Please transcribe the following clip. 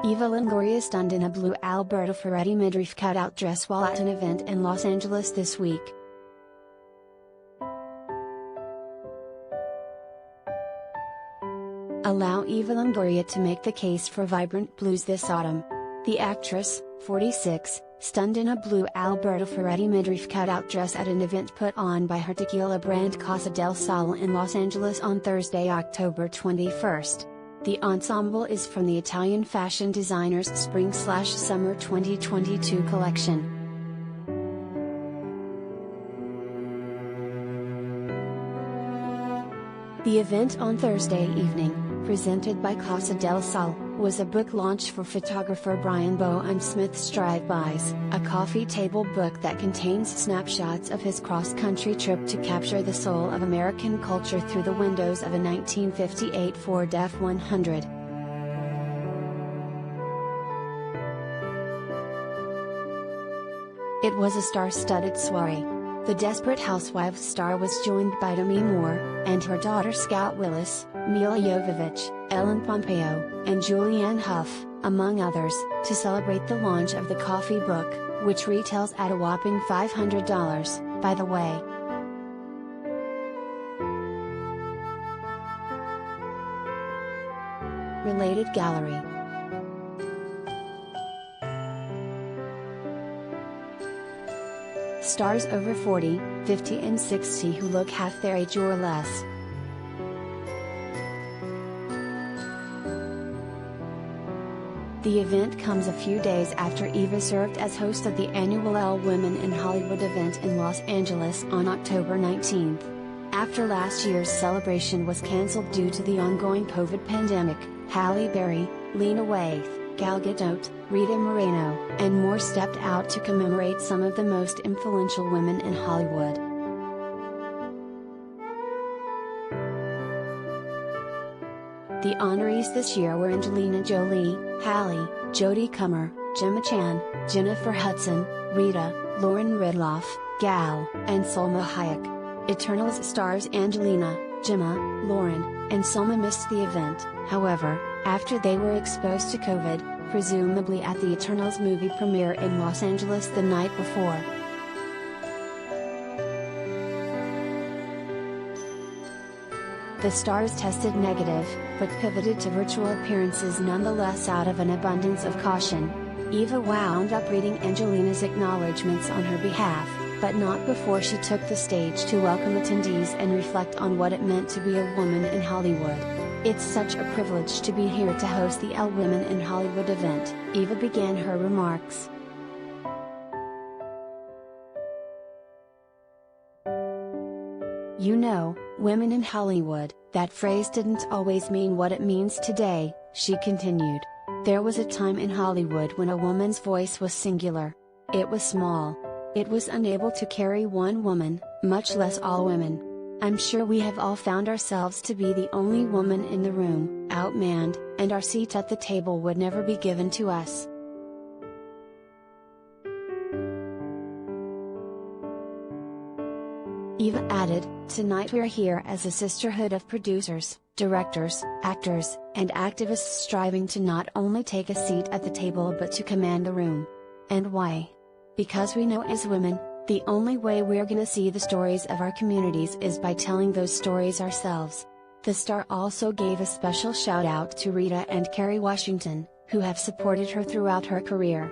Eva Longoria stunned in a blue Alberta Ferretti midriff cutout dress while at an event in Los Angeles this week. Allow Eva Longoria to make the case for vibrant blues this autumn. The actress, 46, stunned in a blue Alberta Ferretti midriff cutout dress at an event put on by her tequila brand Casa Del Sol in Los Angeles on Thursday, October 21. The ensemble is from the Italian fashion designer's Spring/Summer 2022 collection. The event on Thursday evening, presented by Casa del Sol, was a book launch for photographer Brian Bowen Smith's Drivebys, a coffee table book that contains snapshots of his cross-country trip to capture the soul of American culture through the windows of a 1958 Ford F100. It was a star-studded soirée. The Desperate Housewives star was joined by Demi Moore, and her daughter Scout Willis, Milla Jovovich, Pompeo, and Julianne Hough, among others, to celebrate the launch of the coffee book, which retails at a whopping $500, by the way. Related gallery. Stars over 40, 50 and 60 who look half their age or less. The event comes a few days after Eva served as host of the annual All Women in Hollywood event in Los Angeles on October 19. After last year's celebration was cancelled due to the ongoing COVID pandemic, Halle Berry, Lena Waithe, Gal Gadot, Rita Moreno, and more stepped out to commemorate some of the most influential women in Hollywood. The honorees this year were Angelina Jolie, Halle, Jodie Comer, Gemma Chan, Jennifer Hudson, Rita, Lauren Ridloff, Gal, and Salma Hayek. Eternals stars Angelina, Gemma, Lauren, and Salma missed the event, however, after they were exposed to COVID, presumably at the Eternals movie premiere in Los Angeles the night before. The stars tested negative, but pivoted to virtual appearances nonetheless out of an abundance of caution. Eva wound up reading Angelina's acknowledgments on her behalf, but not before she took the stage to welcome attendees and reflect on what it meant to be a woman in Hollywood. "It's such a privilege to be here to host the All Women in Hollywood event," Eva began her remarks. "You know, women in Hollywood, that phrase didn't always mean what it means today," she continued. "There was a time in Hollywood when a woman's voice was singular. It was small. It was unable to carry one woman, much less all women. I'm sure we have all found ourselves to be the only woman in the room, outmanned, and our seat at the table would never be given to us." Eva added, "Tonight we're here as a sisterhood of producers, directors, actors, and activists striving to not only take a seat at the table but to command the room. And why? Because we know as women, the only way we're gonna see the stories of our communities is by telling those stories ourselves." The star also gave a special shout out to Rita and Kerry Washington, who have supported her throughout her career.